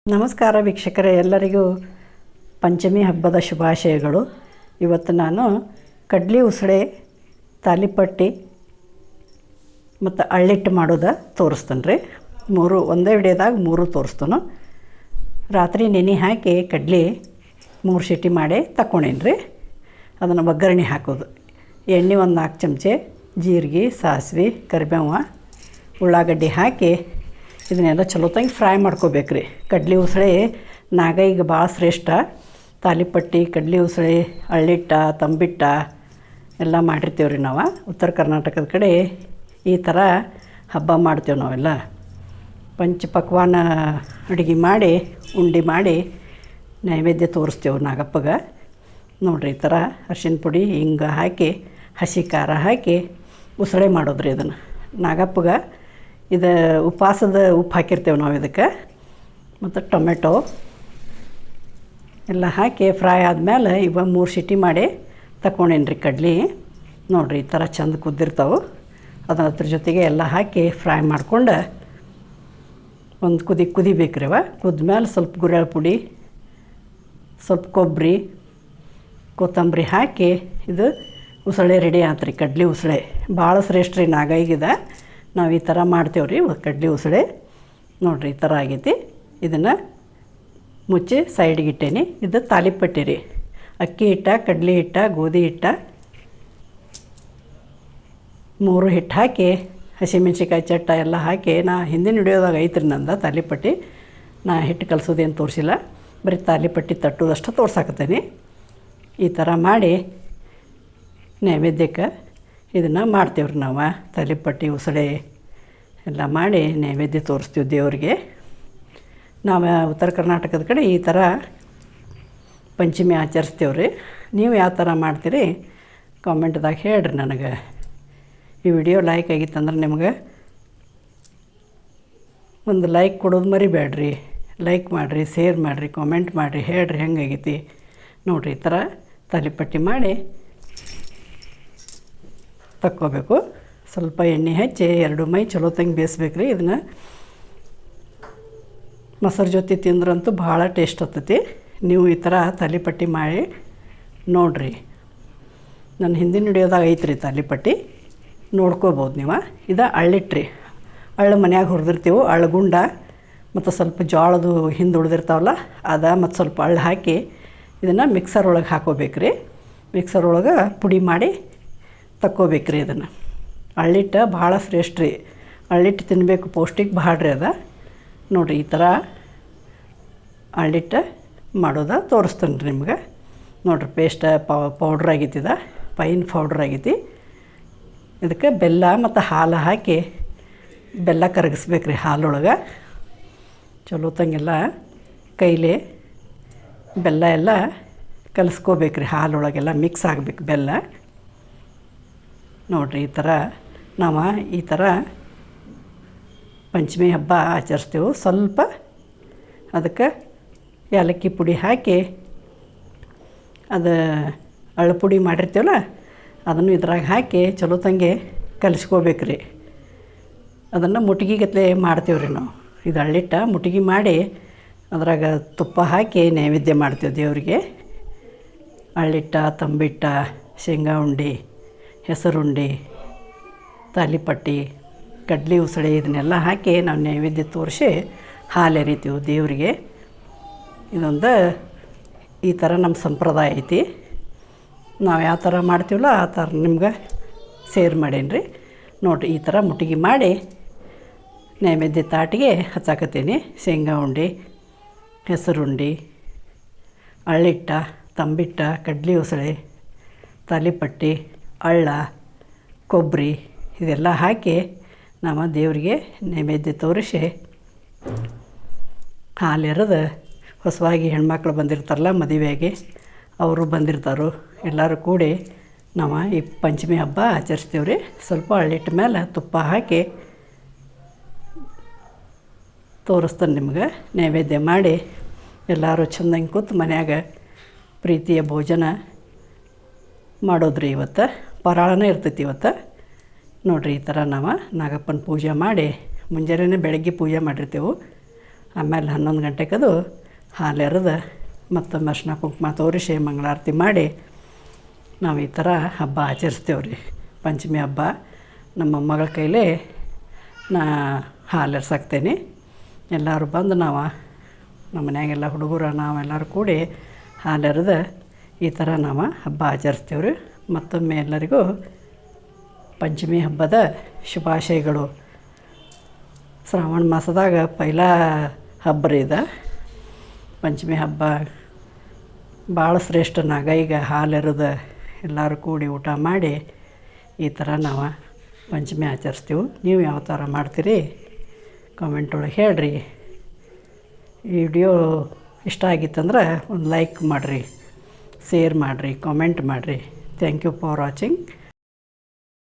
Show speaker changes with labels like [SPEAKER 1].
[SPEAKER 1] ನಮಸ್ಕಾರ ವೀಕ್ಷಕರೇ, ಎಲ್ಲರಿಗೂ ಪಂಚಮಿ ಹಬ್ಬದ ಶುಭಾಶಯಗಳು. ಇವತ್ತು ನಾನು ಕಡ್ಲಿ ಉಸಳೆ, ತಾಲಿಪಟ್ಟಿ ಮತ್ತು ಅಳ್ಳಿಟ್ಟು ಮಾಡೋದು ತೋರಿಸ್ತೇನೆ ರೀ. ಒಂದೇ ವಿಡಿಯೋದಾಗ ಮೂರು ತೋರಿಸ್ತಾನು. ರಾತ್ರಿ ನೆನೆ ಹಾಕಿ ಕಡ್ಲಿ 3 ಸೀಟಿ ಮಾಡಿ ತಕ್ಕೊಂಡೇನಿ ರೀ. ಅದನ್ನು ಒಗ್ಗರಣೆ ಹಾಕೋದು. ಎಣ್ಣೆ 4 ಚಮಚೆ, ಜೀರಿಗೆ, ಸಾಸಿವೆ, ಕರಿಬೇವು, ಉಳ್ಳಾಗಡ್ಡಿ ಹಾಕಿ ಇದನ್ನೆಲ್ಲ ಚಲೋತ್ತಾಗಿ ಫ್ರೈ ಮಾಡ್ಕೋಬೇಕು ರೀ. ಕಡ್ಲಿ ಉಸಳೆ ನಾಗೈಗೆ ಭಾಳ ಶ್ರೇಷ್ಠ. ತಾಲಿಪಟ್ಟಿ, ಕಡ್ಲಿ ಉಸಳೆ, ಅಳ್ಳಿಟ್ಟ, ತಂಬಿಟ್ಟ ಎಲ್ಲ ಮಾಡಿರ್ತೀವಿ ರೀ ನಾವು. ಉತ್ತರ ಕರ್ನಾಟಕದ ಕಡೆ ಈ ಥರ ಹಬ್ಬ ಮಾಡ್ತೇವೆ ನಾವೆಲ್ಲ. ಪಂಚಪಕ್ವಾನ ಅಡುಗೆ ಮಾಡಿ ಉಂಡೆ ಮಾಡಿ ನೈವೇದ್ಯ ತೋರಿಸ್ತೇವೆ ನಾಗಪ್ಪಗೆ. ನೋಡಿರಿ, ಈ ಥರ ಅರಿಶಿನ ಪುಡಿ, ಹಿಂಗೆ ಹಾಕಿ, ಹಸಿ ಖಾರ ಹಾಕಿ ಉಸಳೆ ಮಾಡೋದ್ರಿ. ಅದನ್ನು ನಾಗಪ್ಪಗೆ ಇದು ಉಪವಾಸದ ಉಪ್ಪು ಹಾಕಿರ್ತೇವೆ ನಾವು ಇದಕ್ಕೆ. ಮತ್ತು ಟೊಮೆಟೊ ಎಲ್ಲ ಹಾಕಿ ಫ್ರೈ ಆದಮೇಲೆ 3 ಸೀಟಿ ಮಾಡಿ ತಗೊಂಡೇನಿ ರೀ ಕಡ್ಲಿ. ನೋಡಿರಿ, ಈ ಥರ ಚೆಂದ ಕುದ್ದಿರ್ತಾವೆ. ಅದ್ರ ಜೊತೆಗೆ ಎಲ್ಲ ಹಾಕಿ ಫ್ರೈ ಮಾಡ್ಕೊಂಡು ಒಂದು ಕುದಿಬೇಕು ರೀ. ಕುದ್ಮೇಲೆ ಸ್ವಲ್ಪ ಗುರೆಳ್ ಪುಡಿ, ಸ್ವಲ್ಪ ಕೊಬ್ಬರಿ, ಕೊತ್ತಂಬರಿ ಹಾಕಿ ಇದು ಉಸಳೆ ರೆಡಿ ಆಯ್ತು ರೀ. ಕಡ್ಲಿ ಉಸಳೆ ಭಾಳ ಶ್ರೇಷ್ಠ ರೀ ನಾಗೈಗಿದೆ. ನಾವು ಈ ಥರ ಮಾಡ್ತೇವೆ ರೀ ಕಡ್ಲಿ ಉಸಳೆ. ನೋಡಿರಿ, ಈ ಥರ ಆಗೈತಿ. ಇದನ್ನು ಮುಚ್ಚಿ ಸೈಡ್ಗೆ ಇಟ್ಟೇನಿ. ಇದು ತಾಲಿಪಟ್ಟಿ ರೀ. ಅಕ್ಕಿ ಹಿಟ್ಟ, ಕಡ್ಲಿ ಹಿಟ್ಟ, ಗೋಧಿ ಹಿಟ್ಟ 3 ಹಿಟ್ಟು ಹಾಕಿ, ಹಸಿಮೆಣ್ಸಿಕಾಯಿ ಚಟ್ಟ ಎಲ್ಲ ಹಾಕಿ, ಹಿಂದಿನ ವಿಡಿಯೋದಾಗ ಐತ್ರಿ ನಂದು ತಾಲಿಪಟ್ಟಿ. ಹಿಟ್ಟು ಕಲಸೋದೇನು ತೋರಿಸಿಲ್ಲ, ಬರೀ ತಾಲಿಪಟ್ಟಿ ತಟ್ಟೋದಷ್ಟು ತೋರ್ಸಾಕತ್ತೇನೆ. ಈ ಥರ ಮಾಡಿ ನೈವೇದ್ಯಕ್ಕೆ ಇದನ್ನು ಮಾಡ್ತೇವ್ರಿ ನಾವು. ತಾಲಿಪಟ್ಟಿ, ಉಸಳೆ ಎಲ್ಲ ಮಾಡಿ ನೈವೇದ್ಯ ತೋರಿಸ್ತೀವಿ ದೇವ್ರಿಗೆ. ನಾವು ಉತ್ತರ ಕರ್ನಾಟಕದ ಕಡೆ ಈ ಥರ ಪಂಚಮಿ ಆಚರಿಸ್ತೇವೆ ರೀ. ನೀವು ಯಾವ ಥರ ಮಾಡ್ತೀರಿ ಕಾಮೆಂಟ್ದಾಗ ಹೇಳ್ರಿ ನನಗೆ. ಈ ವಿಡಿಯೋ ಲೈಕ್ ಆಗಿತ್ತಂದ್ರೆ ನಿಮ್ಗೆ ಒಂದು ಲೈಕ್ ಕೊಡೋದು ಮರಿಬೇಡ್ರಿ. ಲೈಕ್ ಮಾಡಿರಿ, ಶೇರ್ ಮಾಡಿರಿ, ಕಾಮೆಂಟ್ ಮಾಡಿರಿ, ಹೇಳ್ರಿ ಹೆಂಗಾಗೈತಿ. ನೋಡಿರಿ, ಈ ಥರ ತಾಲಿಪಟ್ಟಿ ಮಾಡಿ ತಕ್ಕೋಬೇಕು. ಸ್ವಲ್ಪ ಎಣ್ಣೆ ಹಚ್ಚಿ 2 ಮೈ ಚಲೋ ತಂಗಿ ಬೇಯಿಸ್ಬೇಕು ರೀ. ಇದನ್ನು ಮೊಸರು ಜೊತೆ ತಿಂದ್ರಂತೂ ಭಾಳ ಟೇಸ್ಟ್ ಆಗ್ತೈತಿ. ನೀವು ಈ ಥರ ತಾಲಿಪಟ್ಟಿ ಮಾಡಿ ನೋಡಿರಿ. ನನ್ನ ಹಿಂದಿನ ವಿಡಿಯೋದಾಗ ಐತ್ರಿ ತಾಲಿಪಟ್ಟಿ, ನೋಡ್ಕೋಬೋದು ನೀವು. ಇದು ಅಳ್ಳಿಟ್ರಿ. ಅಳ್ಳು ಮನ್ಯಾಗ ಹುರಿದಿರ್ತೀವಿ. ಅಳ್ಳುಗುಂಡ ಮತ್ತು ಸ್ವಲ್ಪ ಜೋಳದು ಹಿಂದೆ ಉಳಿದಿರ್ತಾವಲ್ಲ ಮತ್ತು ಸ್ವಲ್ಪ ಅಳ್ಳು ಹಾಕಿ ಇದನ್ನು ಮಿಕ್ಸರ್ ಒಳಗೆ ಹಾಕೋಬೇಕು ರೀ. ಮಿಕ್ಸರ್ ಒಳಗೆ ಪುಡಿ ಮಾಡಿ ತಕ್ಕೋಬೇಕ್ರಿ. ಇದನ್ನು ಅಳ್ಳಿಟ್ಟು ಭಾಳ ಶ್ರೇಷ್ಠ ರೀ. ಅಳ್ಳಿಟ್ಟು ತಿನ್ನಬೇಕು, ಪೌಷ್ಟಿಕ ಭಾಳ ರೀ ಅದ. ನೋಡಿರಿ, ಈ ಥರ ಅಳ್ಳಿಟ್ಟು ಮಾಡೋದು ತೋರಿಸ್ತೇನೆ ರೀ ನಿಮ್ಗೆ. ನೋಡಿರಿ, ಪೇಸ್ಟ್ ಪೌಡ್ರ್ ಆಗೈತಿದ, ಫೈನ್ ಪೌಡ್ರ್ ಆಗೈತಿ. ಇದಕ್ಕೆ ಬೆಲ್ಲ ಮತ್ತು ಹಾಲು ಹಾಕಿ ಬೆಲ್ಲ ಕರಗಿಸ್ಬೇಕು ರೀ ಹಾಲೊಳಗೆ. ಚಲೋ ತಂಗೆಲ್ಲ ಕೈಲೇ ಬೆಲ್ಲ ಎಲ್ಲ ಕಲಿಸ್ಕೋಬೇಕು ರೀ. ಹಾಲೊಳಗೆಲ್ಲ ಮಿಕ್ಸ್ ಆಗಬೇಕು ಬೆಲ್ಲ. ನೋಡಿರಿ, ಈ ಥರ ನಾವು ಈ ಥರ ಪಂಚಮಿ ಹಬ್ಬ ಆಚರಿಸ್ತೇವೆ. ಸ್ವಲ್ಪ ಅದಕ್ಕೆ ಏಲಕ್ಕಿ ಪುಡಿ ಹಾಕಿ, ಅದು ಅಳ್ಳು ಪುಡಿ ಮಾಡಿರ್ತೀವಲ್ಲ ಅದನ್ನು ಇದ್ರಾಗ ಹಾಕಿ ಚಲೋ ತಂಗೆ ಕಲಿಸ್ಕೋಬೇಕು ರೀ. ಅದನ್ನು ಮುಟ್ಗಿಗತ್ಲೆ ಮಾಡ್ತೇವೆ ರೀ ನಾವು. ಇದು ಅಳ್ಳಿಟ್ಟ ಮುಟ್ಗಿ ಮಾಡಿ ಅದ್ರಾಗ ತುಪ್ಪ ಹಾಕಿ ನೈವೇದ್ಯ ಮಾಡ್ತೇವೆ ದೇವರಿಗೆ. ಅಳ್ಳಿಟ್ಟ, ತಂಬಿಟ್ಟ, ಶೇಂಗಾ ಉಂಡೆ, ಹೆಸರುಂಡೆ, ತಾಲಿಪಟ್ಟಿ, ಕಡ್ಲಿ ಉಸಳೆ ಇದನ್ನೆಲ್ಲ ಹಾಕಿ ನಾವು ನೈವೇದ್ಯ ತೋರಿಸಿ ಹಾಲು ಎರಿತೀವಿ ದೇವರಿಗೆ. ಇದೊಂದು ಈ ಥರ ನಮ್ಮ ಸಂಪ್ರದಾಯ ಐತಿ. ನಾವು ಯಾವ ಥರ ಮಾಡ್ತೀವಲ್ಲ ಆ ಥರ ನಿಮ್ಗೆ ಶೇರ್ ಮಾಡೇನಿ ರೀ. ನೋಡಿರಿ, ಈ ಥರ ಮುಟ್ಟಿಗೆ ಮಾಡಿ ನೈವೇದ್ಯ ತಾಟಿಗೆ ಹಚ್ಚಾಕತ್ತೀನಿ. ಶೇಂಗಾ ಉಂಡೆ, ಹೆಸರುಂಡೆ, ಅಳ್ಳಿಟ್ಟ, ತಂಬಿಟ್ಟ, ಕಡ್ಲಿ ಉಸಳೆ, ತಾಲಿಪಟ್ಟಿ, ಅಳ್ಳ, ಕೊಬ್ಬರಿ ಇದೆಲ್ಲ ಹಾಕಿ ನಾವು ದೇವರಿಗೆ ನೈವೇದ್ಯ ತೋರಿಸಿ ಹಾಲು ಎರೆದು, ಹೊಸವಾಗಿ ಹೆಣ್ಮಕ್ಳು ಬಂದಿರ್ತಾರಲ್ಲ ಮದುವೆಯಾಗಿ ಅವರು ಬಂದಿರ್ತಾರೋ ಎಲ್ಲರೂ ಕೂಡಿ ನಾವು ಈ ಪಂಚಮಿ ಹಬ್ಬ ಆಚರಿಸ್ತೀವಿ ರೀ. ಸ್ವಲ್ಪ ಅಳ್ಳಿಟ್ಟ ಮೇಲೆ ತುಪ್ಪ ಹಾಕಿ ತೋರಿಸ್ತಾನೆ ನಿಮ್ಗೆ. ನೈವೇದ್ಯ ಮಾಡಿ ಎಲ್ಲರೂ ಚೆಂದಂಗೆ ಕೂತು ಮನ್ಯಾಗ ಪ್ರೀತಿಯ ಭೋಜನ ಮಾಡೋದ್ರಿ. ಇವತ್ತು ಪರಾಳನೇ ಇರ್ತೈತಿ ಇವತ್ತು. ನೋಡಿರಿ, ಈ ಥರ ನಾವು ನಾಗಪ್ಪನ ಪೂಜೆ ಮಾಡಿ ಮುಂಜಾನೆ ಬೆಳಗ್ಗೆ ಪೂಜೆ ಮಾಡಿರ್ತೇವೆ. ಆಮೇಲೆ 11 ಗಂಟೆಗದು ಹಾಲು ಎರೆದು ಮತ್ತು ಅರ್ಶಿನ ಕುಂಕುಮ ತೋರಿಸಿ ಮಂಗಳಾರತಿ ಮಾಡಿ ನಾವು ಈ ಥರ ಹಬ್ಬ ಆಚರಿಸ್ತೇವೆ ರೀ. ಪಂಚಮಿ ಹಬ್ಬ ನಮ್ಮ ಮಗಳ ಕೈಲೇ ನಾ ಹಾಲು ಎರ್ಸಾಕ್ತೇನೆ. ಎಲ್ಲರೂ ಬಂದು ನಮ್ಮ ಮನ್ಯಾಗೆಲ್ಲ ಹುಡುಗರು ನಾವೆಲ್ಲರೂ ಕೂಡಿ ಹಾಲು ಎರೆದು ಈ ಥರ ನಾವು ಹಬ್ಬ ಆಚರಿಸ್ತೇವೆ ರೀ. ಮತ್ತೊಮ್ಮೆ ಎಲ್ಲರಿಗೂ ಪಂಚಮಿ ಹಬ್ಬದ ಶುಭಾಶಯಗಳು. ಶ್ರಾವಣ ಮಾಸದಾಗ ಪೈಲಾ ಹಬ್ಬ ರೀ ಇದು. ಪಂಚಮಿ ಹಬ್ಬ ಭಾಳ ಶ್ರೇಷ್ಠನಾಗ ಈಗ ಹಾಲು ಎರೆದು ಎಲ್ಲರೂ ಕೂಡಿ ಊಟ ಮಾಡಿ ಈ ಥರ ನಾವು ಪಂಚಮಿ ಆಚರಿಸ್ತೀವಿ. ನೀವು ಯಾವ ಥರ ಮಾಡ್ತೀರಿ ಕಾಮೆಂಟ್ ಒಳಗೆ ಹೇಳ್ರಿ. ಈ ವಿಡಿಯೋ ಇಷ್ಟ ಆಗಿತ್ತಂದ್ರೆ ಒಂದು ಲೈಕ್ ಮಾಡಿರಿ, ಶೇರ್ ಮಾಡಿರಿ, ಕಾಮೆಂಟ್ ಮಾಡಿರಿ. Thank you for watching.